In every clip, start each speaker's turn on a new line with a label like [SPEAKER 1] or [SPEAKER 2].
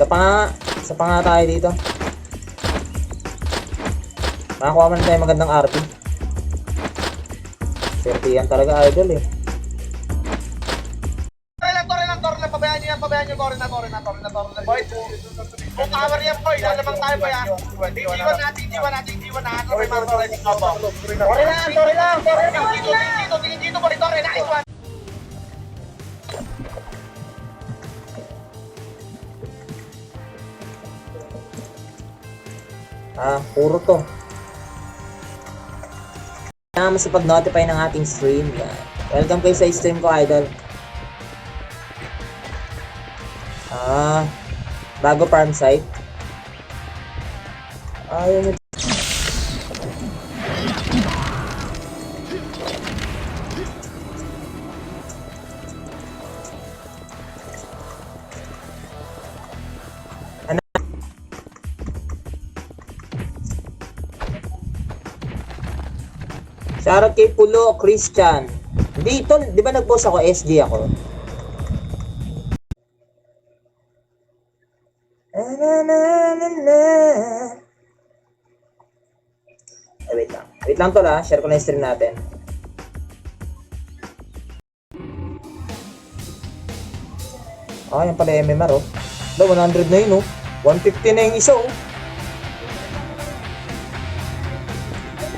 [SPEAKER 1] Sa pa nga tayo dito. Makakuha man tayo magandang RP. Sertihan talaga idol eh.
[SPEAKER 2] Tore lang, pabayaan nyo, tore na, boy. Kung power yan, boy, lalabang tayo ba yan? Diwan natin, tore lang. Tingin dito, boy, tore, nice one.
[SPEAKER 1] Puro to. Kailangan mas pag-notify ng ating stream. Yan. Welcome kayo sa stream ko, idol. Bago farm site. Yun. Shoutout kay Pulo Christian. Dito, di ba nag-post ako, SG ako? Wait lang. Wait lang to la. Share ko na yung stream natin. Yan pala yung MMR oh. 100 na yun oh. 150 na yung isa oh.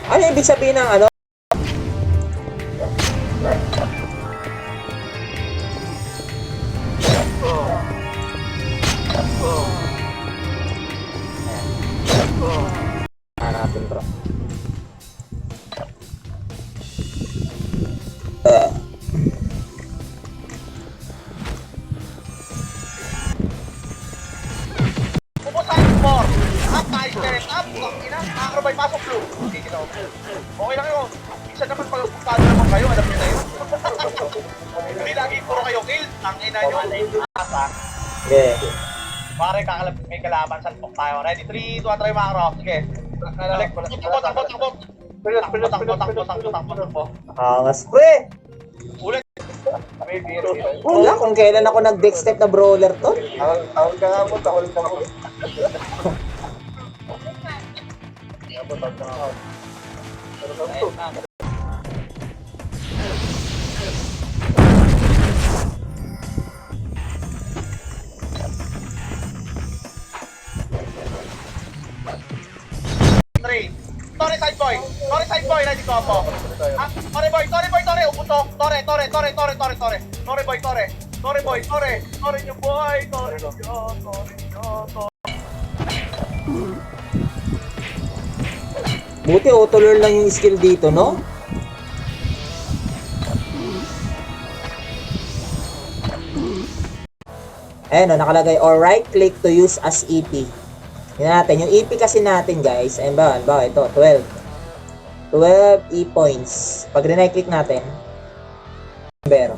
[SPEAKER 1] Ano ibig sabihin ng ano? Natin bro.
[SPEAKER 2] Pupuntahan yung more. Up, nice, up, nakakarbay, pasok blue. Okay lang yun. Isa naman pagpuntahan naman kayo, alam nyo na yun. Hindi lagi puro kayo kill, ang ina nyo.
[SPEAKER 1] Okay.
[SPEAKER 2] Pare, may kalaban, salpok tayo. Ready? 3, 2, 3, makro. Sige. Takbo.
[SPEAKER 1] Angas pre!
[SPEAKER 2] Ulit.
[SPEAKER 1] Wala kung kailan ako nag-deck step na brawler to.
[SPEAKER 3] Tawag ka nga mo.
[SPEAKER 2] Tore side boy, ready ko po. Tore boy, uputok. Tore nyo boy, tore nyo.
[SPEAKER 1] Buti auto-lure lang yung skill dito, no? Ayan o, nakalagay or right click to use as EP. Yan natin, yung EP kasi natin guys, ayun ba, ito, 12 E points. Pag right click natin, pero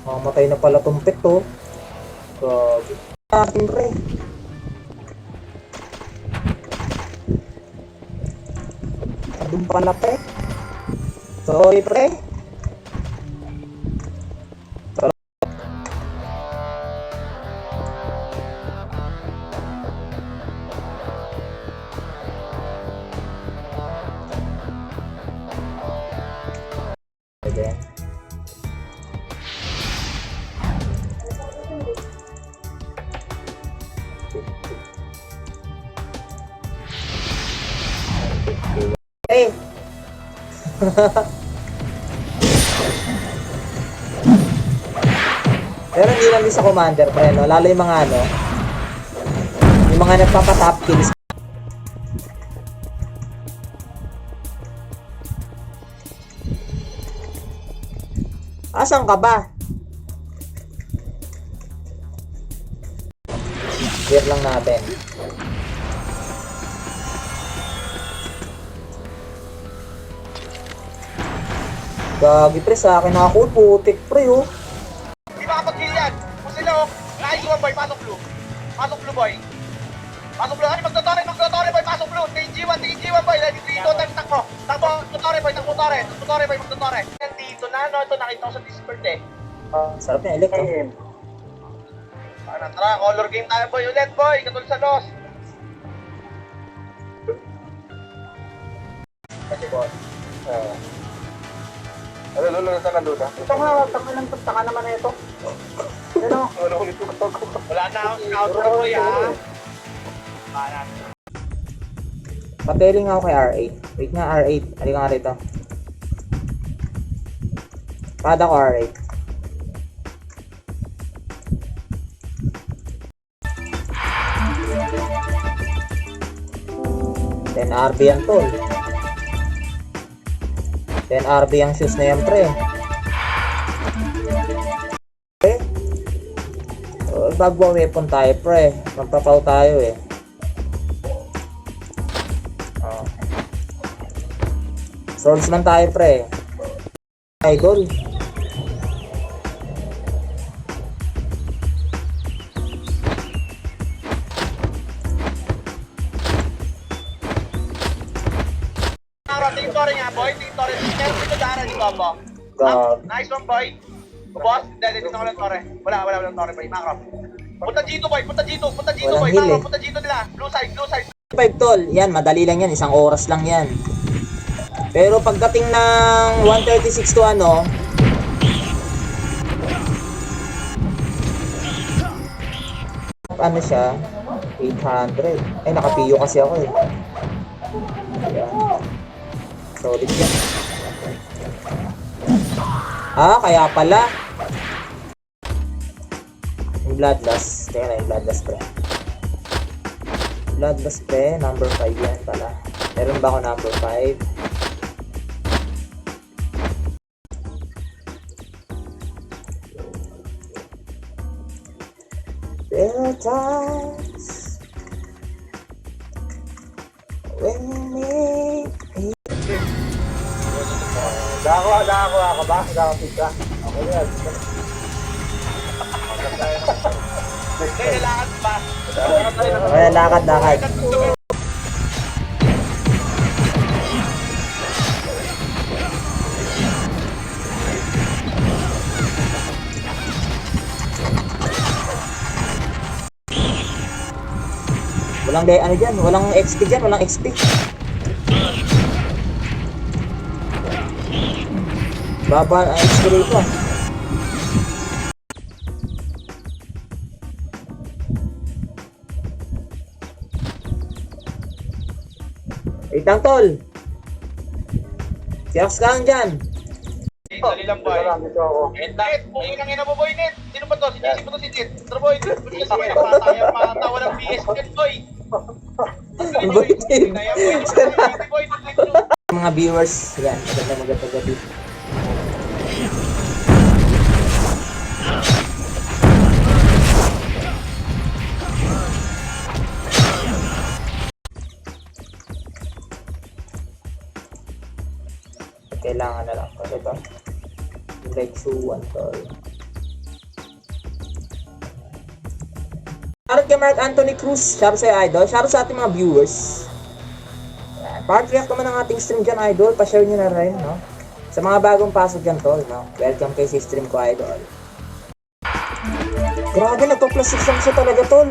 [SPEAKER 1] mamatay na pala tong pet to. Grabe. Akin pre. Doon pala pre. Sorry pre. Again. Hey. Pero hindi lang din sa commander, pre, no? Lalo yung mga ano, yung mga nagpapa-top kills. Asan ka ba? Clear lang natin. Gagi pre, sa akin ako, putik pre oh.
[SPEAKER 2] Di ba kapag kill yan? Kung sila oh, nice one boy, pasok blue boy. Pasok blue, ano magdotore, tutore boy, pasok blue. TG1 boy, ready 3, 2, time, takbo. Takbo, tutore boy, tutore boy, magtutore. Nandito na, no? Ito nakita ko sa Discord eh.
[SPEAKER 1] Sarap niya, elect, oh.
[SPEAKER 2] Tara, color game tayo boy ulit boy, katulad sa DOS. Kasi boy. Ano, lolo na sa luna?
[SPEAKER 3] Ito nga, taka lang, taka naman na ito. Ano?
[SPEAKER 2] Wala na akong counter boy ha.
[SPEAKER 1] Pateling ako kay R8. Wait nga, R8. Halika nga rito. Pada ko R8. Then RB yan tol. Then RB ang shoes na yan pre. Bagwa weapon tayo pre. Magpapaw tayo eh. Swordsman tayo pre. Idol.
[SPEAKER 2] Tingtore nga boy, tingtore. Meron dito dara di ba po?
[SPEAKER 1] God.
[SPEAKER 2] Nice one boy. Boss, dito ko lang tore. Wala tore boy, macro. Punta G2 boy, punta G2
[SPEAKER 1] Walang
[SPEAKER 2] boy,
[SPEAKER 1] heal,
[SPEAKER 2] macro,
[SPEAKER 1] eh.
[SPEAKER 2] punta G2 nila. Blue side.
[SPEAKER 1] 5 tol, yan madali lang yan, isang oras lang yan. Pero pagdating ng 1:36 to ano, ano siya, 800. Ay nakapiyo kasi ako eh. Ayan. Solid yan. Kaya pala. Yung Bloodlust. Teka na yung Bloodlust pre. Bloodlust pre, number 5 yan pala. Meron ba ako number 5? There are times when you need me.
[SPEAKER 3] Nakakuha ka ba? Nakakuha ka? Okay yan.
[SPEAKER 2] Kailangan pa.
[SPEAKER 1] Okay, lakad. Walang XP dyan, walang XP. Baba ang XP rito. Wait lang tol. Siaks ka lang dyan.
[SPEAKER 2] Dali lang boy.
[SPEAKER 3] Dito ako.
[SPEAKER 2] Net, puking ang ina mo boy, Net. Sino ba to? Si JC ba to si Net? Tara boy, pata, walang PS Net boy.
[SPEAKER 1] Butin.
[SPEAKER 2] Boy,
[SPEAKER 1] Mga viewers, yan, maganda gabi. Kailangan na lang kasi ito. Like suwan tol. Shoutout kay Mark Anthony Cruz. Shoutout sa idol. Shoutout sa ating mga viewers. Part react naman ang ating stream dyan, idol. Pa-share nyo na rin, no? Sa mga bagong pasok dyan, tol, no? Welcome kayo sa stream ko, idol. Grabe, nagpa-plus 6 lang siya talaga, tol.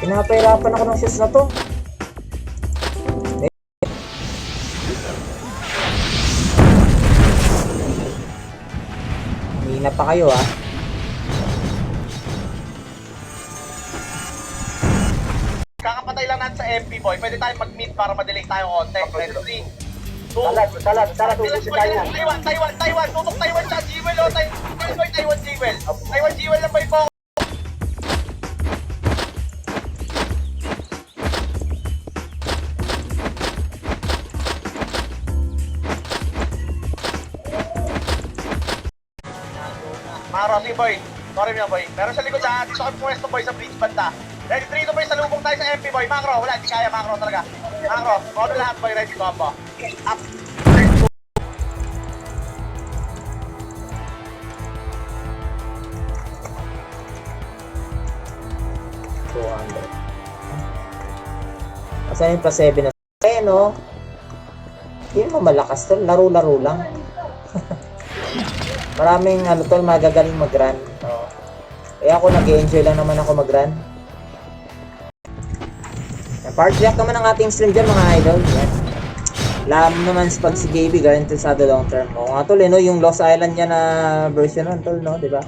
[SPEAKER 1] Pinapahirapan ako ng shoes na to. Hina pa kayo, ha?
[SPEAKER 2] kakapatay lang natin sa MP boy. Pwede tayong mag-meet para madelay tayo konti. Ready? 3, 2,
[SPEAKER 3] Salat, tutok si Taiwan.
[SPEAKER 2] Taiwan, tutok Taiwan siya, Jewel, oh, Taiwan, Jewel lang ba yung focus? Mga Rossi boy, sorry mga boy. Meron sa likod sa dito kami pwesto boy sa bridge banda. Ready 3 to boy, salubong tayo sa MP boy. Macro, wala, hindi kaya macro talaga. Macro, todo lahat boy, ready combo. Up.
[SPEAKER 1] Saan yung plus 7 na? Eh, no? Hindi mo malakas tol. Laro-laro lang. Maraming ano tol, magagaling mag-run. Kaya ako nag-enjoy lang naman ako mag-run. Part jack naman ang ating stream dyan mga idol. Yan. Alam naman pag si JB guaranteed sa the long term. O nga tol, no? Yung Lost Island niya na version nun tol, no? Diba?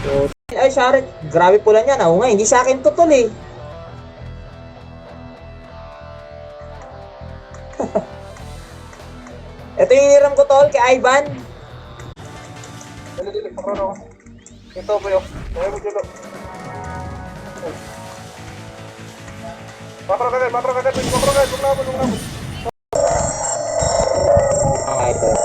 [SPEAKER 1] So, ay, Sharet, grabe pula niya. Oo nga, hindi sa akin to tol eh. Ito yung iniram ko tol kay Ivan.
[SPEAKER 2] Dali, pakrano. Ito po yun. Okay mo dito. Makro ka, huwag na.
[SPEAKER 1] Okay, tol.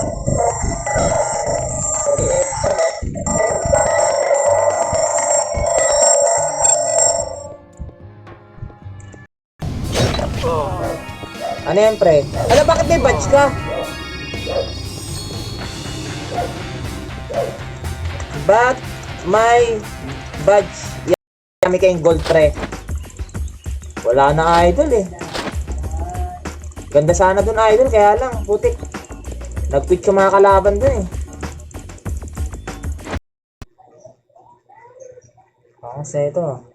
[SPEAKER 1] Ano yan, pre? Ano, bakit may badge ka? Ba't may badge? Yan, kami kayong gold, pre. Wala na idol eh. Ganda sana dun idol, kaya lang, putik. Nag-quit yung mga kalaban dun eh. Kasi ito.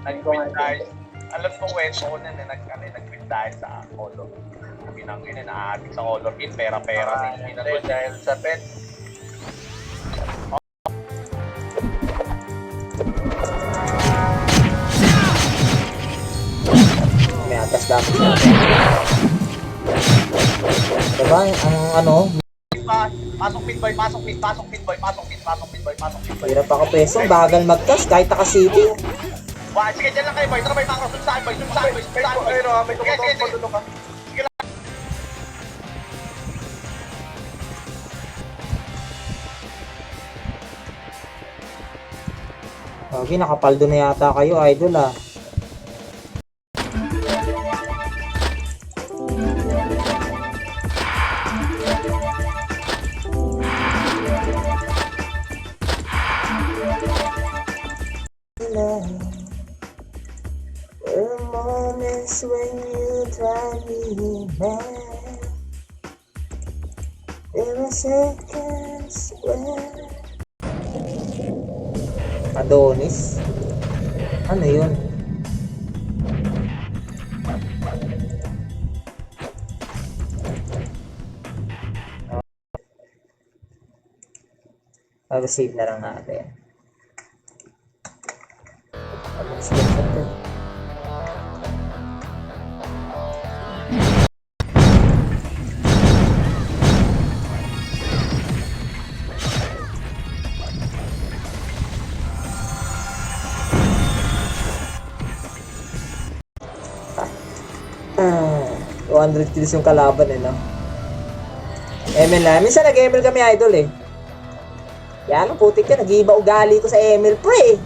[SPEAKER 2] Nag-quit dahil, alam ko kwento ko na nag-quit dahil sa color. Pinangin na naatik sa color kit, pera-pera din. Pinagod dahil sa pet.
[SPEAKER 1] May atas lang. Diba? Ang ano?
[SPEAKER 2] Pasok pit boy.
[SPEAKER 1] Hirap ako peso. Bagal magkas kahit naka-city.
[SPEAKER 2] Wah, sige dyan lang kayo boy. Tara boy, makro. Saan boy. May tumutong ka.
[SPEAKER 1] Okay, nakapaldo na yata kayo, idol ah. There are moments when you drive me mad. There are seconds when Adonis? Ano yun? Save na lang natin. Ah, 200 kills yung kalaban eh, no? ML na. Minsan nag-ML kami idol eh. Yan ang putik ka, nag-iiba ugali ko sa ML pre.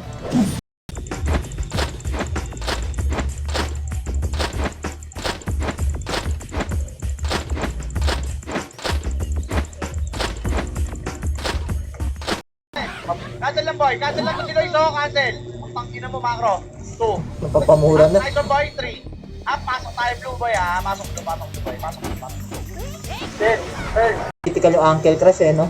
[SPEAKER 2] Cancel lang boy, cancel lang si Loiso, cancel. Ang tangina mo makro. 2.
[SPEAKER 1] Napapamura na.
[SPEAKER 2] Nice one boy, 3. Pasok tayo blue boy Pasok blue boy, pasok blue. Then,
[SPEAKER 1] Critical yung ankle crush eh, no?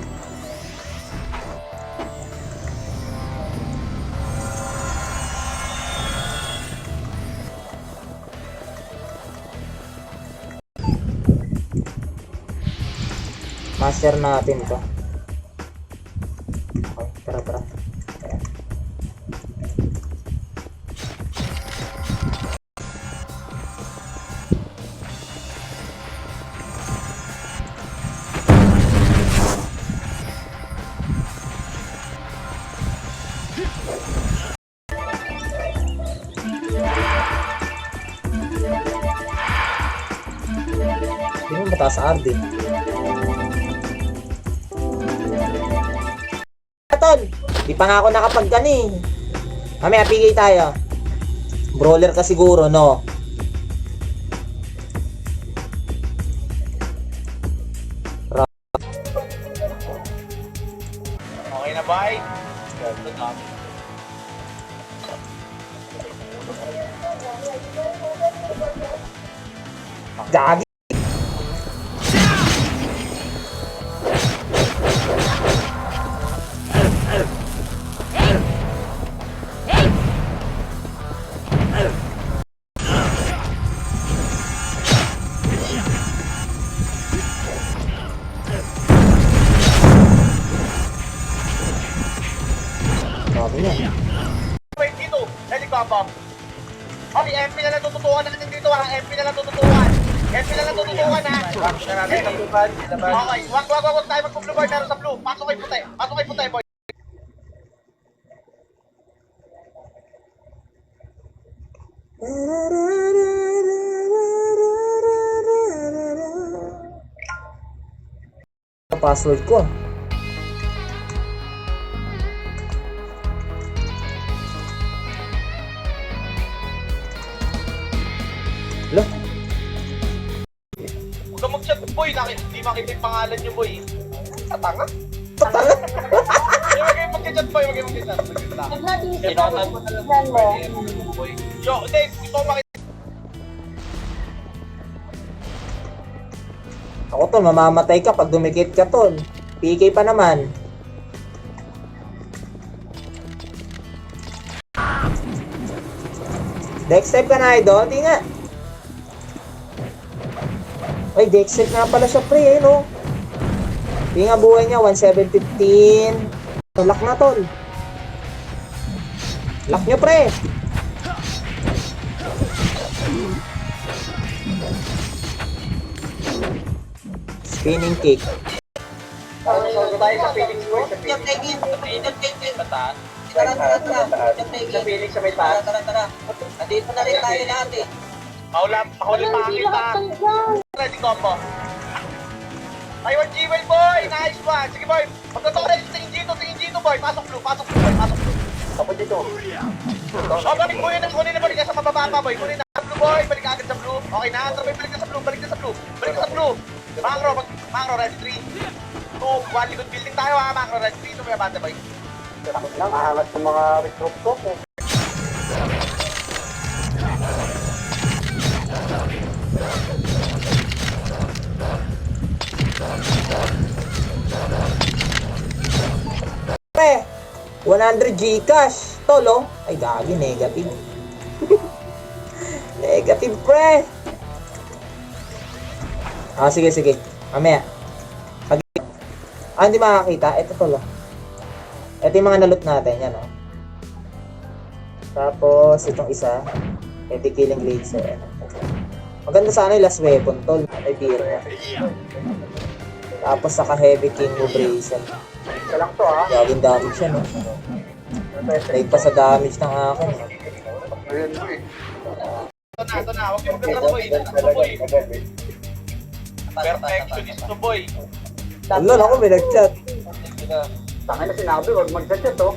[SPEAKER 1] Master natin to. Okay, tara. Ayan. Hindi mo mataas sa RD. Tol, di pa nga ako nakapag-gani. Mamaya pigay tayo. Brawler ka siguro, no?
[SPEAKER 2] Okay na, boy? Good job.
[SPEAKER 1] Gagi. Sabi niya.
[SPEAKER 2] Wait, dito. Helicopter. Okay, MP na lang tututukan natin dito ha. MP na lang tututukan. MP na lang tututukan ha. Okay, wag tayo mag-blue boy meron sa blue. Pasok kay puti. Pasok kay puti, boy.
[SPEAKER 1] Password ko. Lo,
[SPEAKER 2] Huwag kang mag-chat, boy. Hindi makita yung pangalan niyo, boy. Tatanga?
[SPEAKER 1] patanga.
[SPEAKER 2] Huwag kayong mag-chat, boy. Huwag kayong mag-chat.
[SPEAKER 3] Tignan mo.
[SPEAKER 2] Boy. Yo, hindi. Gusto ko makita.
[SPEAKER 1] Ako tol, mamamatay ka pag dumikit ka tol. PK pa naman. Dex type ka na idol, hindi nga. Ay, Dex type nga pala siya pre, eh no. Hindi nga buhay niya, 1715. Lock na tol. Lock niyo pre. Spinning kick.
[SPEAKER 2] Tayo sa Phoenix, boy. Sa Phoenix. Sa Phoenix, sa may taas.
[SPEAKER 3] Nandito na rin tayo lahat eh.
[SPEAKER 2] Mahuli pa kita. Ready combo. Taiwan G-Well, boy! Nice one! Sige, boy! Magkatores, tingin dito, boy! Pasok blue, boy, pasok blue.
[SPEAKER 3] Tapos dito.
[SPEAKER 2] Oh, balik, kunin na balik ka sa mababa pa, boy. Kunin na sa blue, boy. Balik ka agad sa blue. Okay na, sabay balik ka sa blue, balik ka sa blue. Mangro, ready 3, 2, 1, likod building tayo ha, Mangro, ready 3, 2, may banda, boy.
[SPEAKER 3] Takot lang, aangat ng mga recruit ko.
[SPEAKER 1] Pre, 100 Gcash. Tolo. Ay, gagi, negative. Negative, pre. Ah, sige. Mamaya. Pag... hindi makakita. Ito, tolo. Ito yung mga nalot natin. Yan, oh. Tapos, itong isa. Heavy killing laser. Maganda sana yung last weapon, tol. Ay, bira. Tapos, saka heavy king mo brazen.
[SPEAKER 3] Isa lang to ha.
[SPEAKER 1] Gagawin damage siya, no? Like pa sa damage ng akin.
[SPEAKER 3] Ayun mo eh.
[SPEAKER 2] Ito na, huwag yung maganda, boy. Ito, boy. Perfectionist to, boy.
[SPEAKER 1] Wala ako, may nag-chat.
[SPEAKER 3] Tangay na sinabi, huwag mag-chat oh.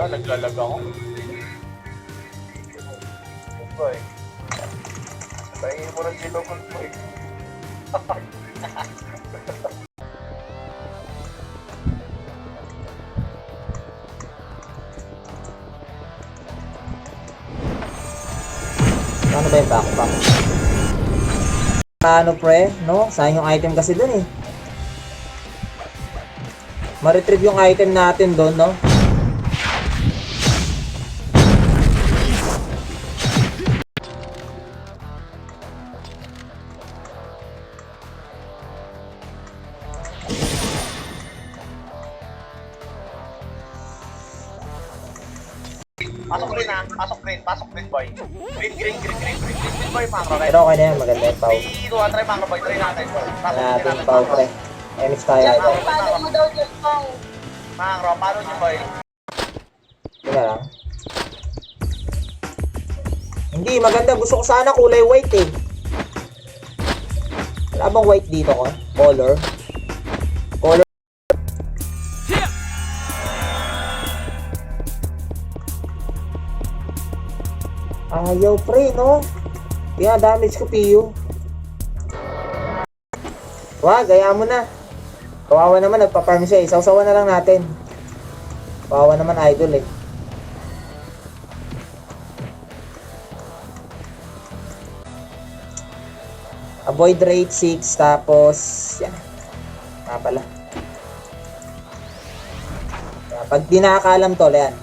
[SPEAKER 2] Wala, naglalag ako. Boy. Tayo mo rin dito, boy.
[SPEAKER 1] Ano ba yung backpack? Ano pre, no? Sayang yung item kasi dun eh. Ma-retrieve yung item natin doon, no?
[SPEAKER 2] Pasok green, boy. Green, boy, Mangro, right?
[SPEAKER 1] Pero okay na yan, maganda yung pau.
[SPEAKER 2] 3, 2, 1, try Mangro, boy. Try natin.
[SPEAKER 1] Natin yung pau pre. MX tayo idol.
[SPEAKER 3] Paano mo daw dyan pang?
[SPEAKER 2] Mangro, paano nyo, boy?
[SPEAKER 1] Tingnan lang. Hindi, maganda. Gusto ko sana kulay white eh. Wala bang white dito ko? Color? Ayaw pre, no? Kaya damage ko Pio. Wag, gaya mo na. Kawawa naman, nagpa-farm siya eh. Sausawan na lang natin. Kawawa naman idol eh. Avoid rate 6, tapos yan. Pala. Yan. Pag di nakakaalam tol, yan.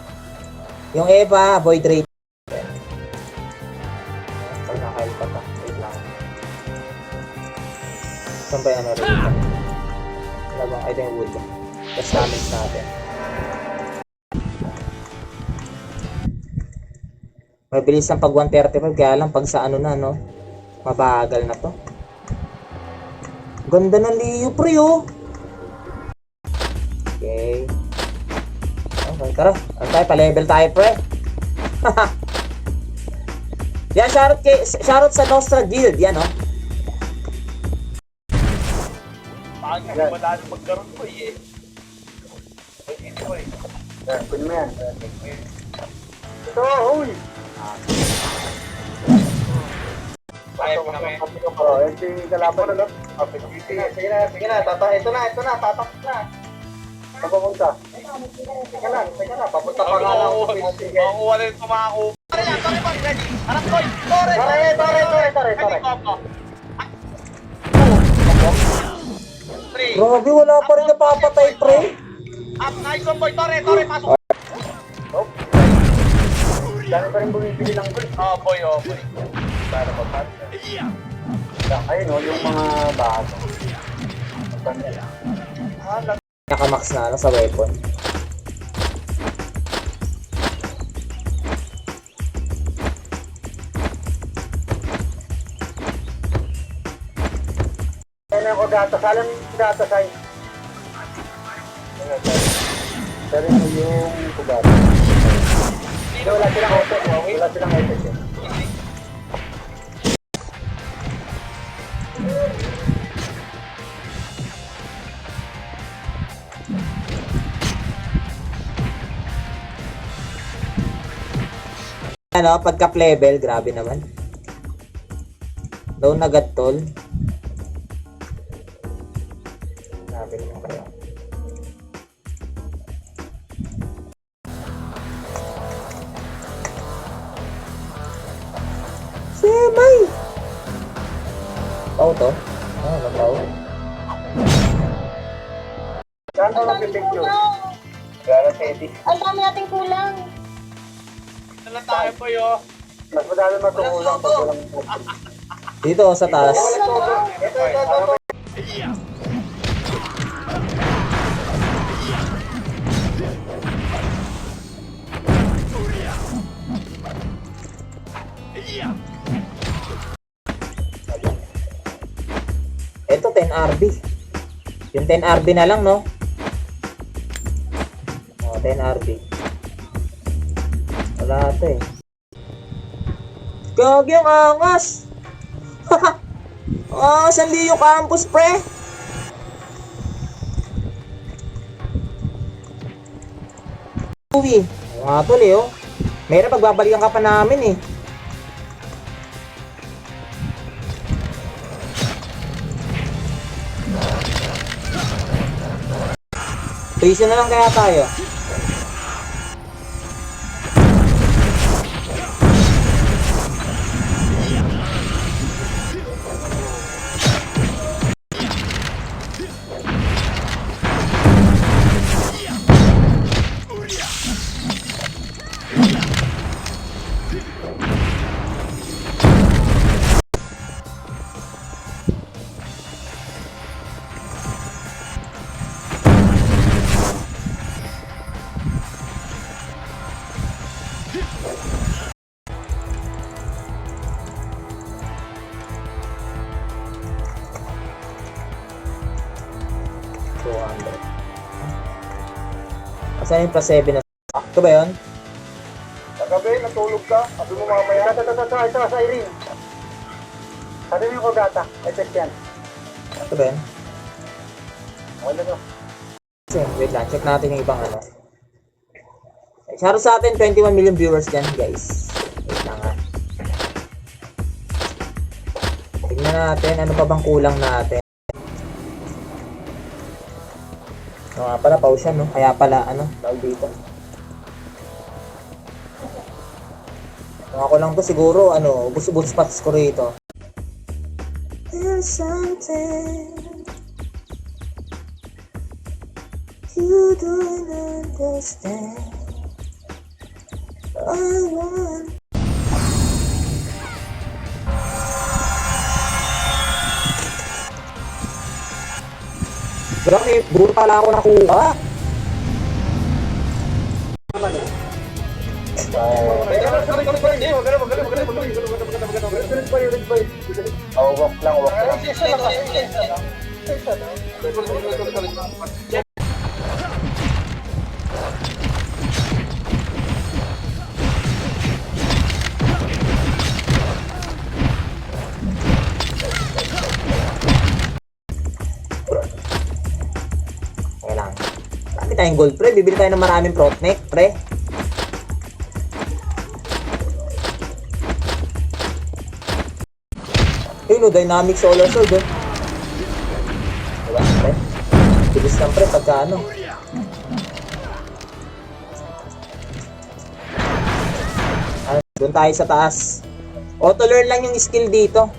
[SPEAKER 1] Yung Eva, avoid rate. Pag nakakail pa pa. Wait lang. Saan ba yung ano rate? Wala bang, ito yung wood. Tapos damage natin. Mabilis ang pag 135, kaya lang pag sa ano na, no? Mabagal na to. Ganda ng Leo, pre, oh. Okay. Okay, tara. Ano tayo? Pa-level tayo, pre. Yan, shoutout sa Nostra Guild. Yan, oh.
[SPEAKER 2] Bakit hindi madali magkaroon ko eh. Hindi ko eh.
[SPEAKER 3] Yan, kunin mo yan. Ito, uy!
[SPEAKER 2] Ayaw ko namin.
[SPEAKER 3] Oh, yan si kalaban na lang. Sige na, ito na, tatak na. Saan pumunta? Teka na, papunta pa nga lang.
[SPEAKER 2] Makukuha rin tumako. Tore yan, tore pa, ready. Harap ko, tore.
[SPEAKER 3] Tore.
[SPEAKER 2] Three.
[SPEAKER 1] Grabe, wala pa rin napapatay, pre.
[SPEAKER 2] Up, nice one boy, tore, pasok.
[SPEAKER 3] Nope. Dami pa rin bumibili ng gold.
[SPEAKER 2] Oh boy. Para mapat.
[SPEAKER 3] Ayun, yung mga bago.
[SPEAKER 1] Nakamax na, ano, sa weapon.
[SPEAKER 3] Yan ang data. Salam yung data sign. Pero yung kugata. Wala silang effect. Wala silang effect.
[SPEAKER 1] Ano, pagka level, grabe naman. Down agad tol. Grabe naman kayo. Semay! Pau to? Ah, nagpau.
[SPEAKER 3] Saan ba mag-picture? Kaya pwede.
[SPEAKER 4] Ang dami nating kulang.
[SPEAKER 2] Ito lang tayo boy, oh.
[SPEAKER 3] Mas madami matulong pag walang
[SPEAKER 1] Dito sa taas. Ito 10 RB. Yung 10 RB na lang, no? Oh, 10 RB. Wala ito eh. Gagi ang angas! Ah, San Leo Campus, pre! Uwi. Mga tol eh, oh. Mayroon pagbabalikan ka pa namin eh. Tuition na lang kaya tayo. Asan yung plus 7 na? Ito ba yun?
[SPEAKER 3] Kagabi, natulog ka. Sabi mo mamaya. Ito, sa Irene. Sabi mo yung kugata. Effect yan.
[SPEAKER 1] Ito ba yun?
[SPEAKER 3] Wala to.
[SPEAKER 1] Kasi, wait lang. Check natin yung ibang ano. Shoutout sa atin, 21 million viewers dyan, guys. Wait lang ha. Tingnan natin, ano pa bang kulang natin. Nga pala, pause yan, no? Kaya pala, tawag dito. Kung ako lang to siguro, ubus-ubus spots ko rito. There's something you don't understand. I want. Grabe, buro pala ako nakuha.
[SPEAKER 3] Walk lang.
[SPEAKER 1] Okay lang. Marami tayong gold, pre. Bibili tayo ng maraming protneck, pre. Yun, dynamic solar sword, eh. Diba, pre? Bilis lang, pre, pagka doon tayo sa taas. Auto learn lang yung skill dito.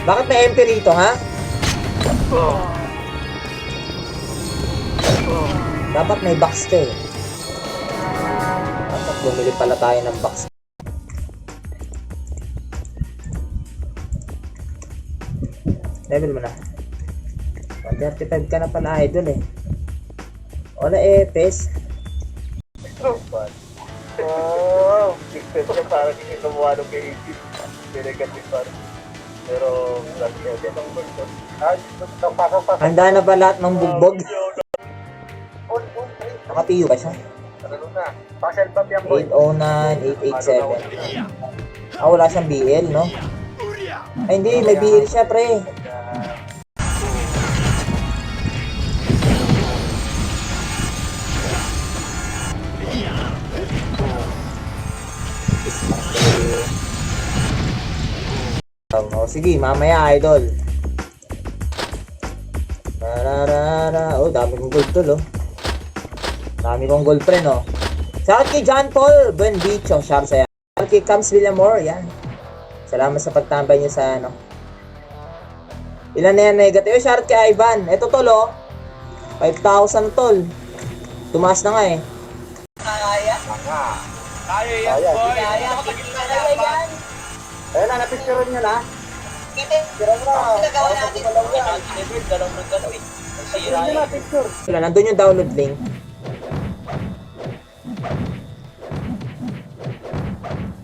[SPEAKER 1] Bakit may MP rito, ha? Dapat may box to, eh. Dapat bumili pala tayo ng box. Level mo na. 135 ka na pala, idol, eh. Wala, pes.
[SPEAKER 3] Wow! Bigtest ka parang hindi gumawa ng creative. Negative parang. Pero, lagi yan. Yan ang gusto. Pasok.
[SPEAKER 1] Handa na ba lahat ng bugbog? Naka-PU ba siya?
[SPEAKER 3] Ano na? Pakasel pa yan, boy.
[SPEAKER 1] 809, 887. Wala siyang BL, no? Ay, hindi. May BL siya, pre. Sige, mamaya, idol. Dami kong gold tol, Dami kong gold, pre, no? Shoutout kay John Paul Buendicho, shout sa'yo. Shoutout kay Cams Villamor, yan. Salamat sa pagtambay niyo sa, Ilan na yan, negative? Shoutout kay Ivan. Ito, tol, 5,000, tol. Tumaas na nga, eh.
[SPEAKER 2] Kaya yan, boy.
[SPEAKER 3] Kaya
[SPEAKER 2] yan.
[SPEAKER 3] Ayun na, napicture nyo na.
[SPEAKER 2] Pinagawa natin. Dalawang eh. Sira
[SPEAKER 3] Picture na, picture.
[SPEAKER 1] Wala, nandun yung download link.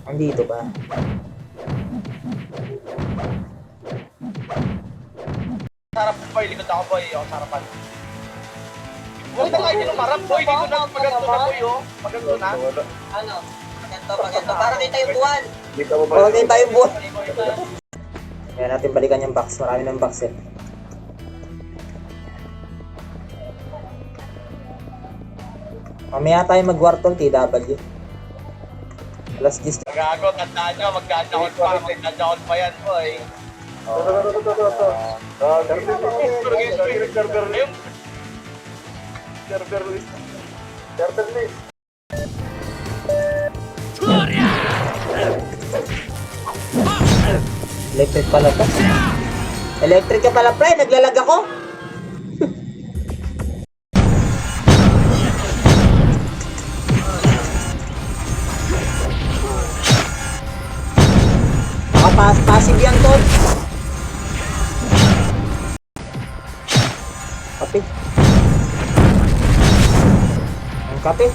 [SPEAKER 1] Andito ba?
[SPEAKER 2] Sarap boy, likod ako boy. Ako sarapan. Huwag na kayo din umarap boy. Dito na maganda na boy, Maganda na.
[SPEAKER 4] Ano? Maganda. Para kita yung buwan.
[SPEAKER 1] Huwag din tayong buwan. Kaya natin balikan yung box. Marami ng box, eh. Mamaya tayo mag-wartol, TW. Alas 10.
[SPEAKER 2] Gago, tandaan nyo. Mag-ganja pa yan boy.
[SPEAKER 3] Server list. Server list.
[SPEAKER 1] Electric pala to. Electric ka pala, pre. Naglalag ako. Passive yan, tol. Kape. Ang kape.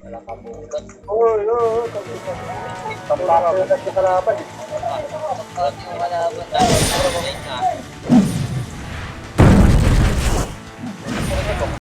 [SPEAKER 1] Wala ka bukas.
[SPEAKER 3] Tampako na sa kalaban.
[SPEAKER 4] Yung kalaban.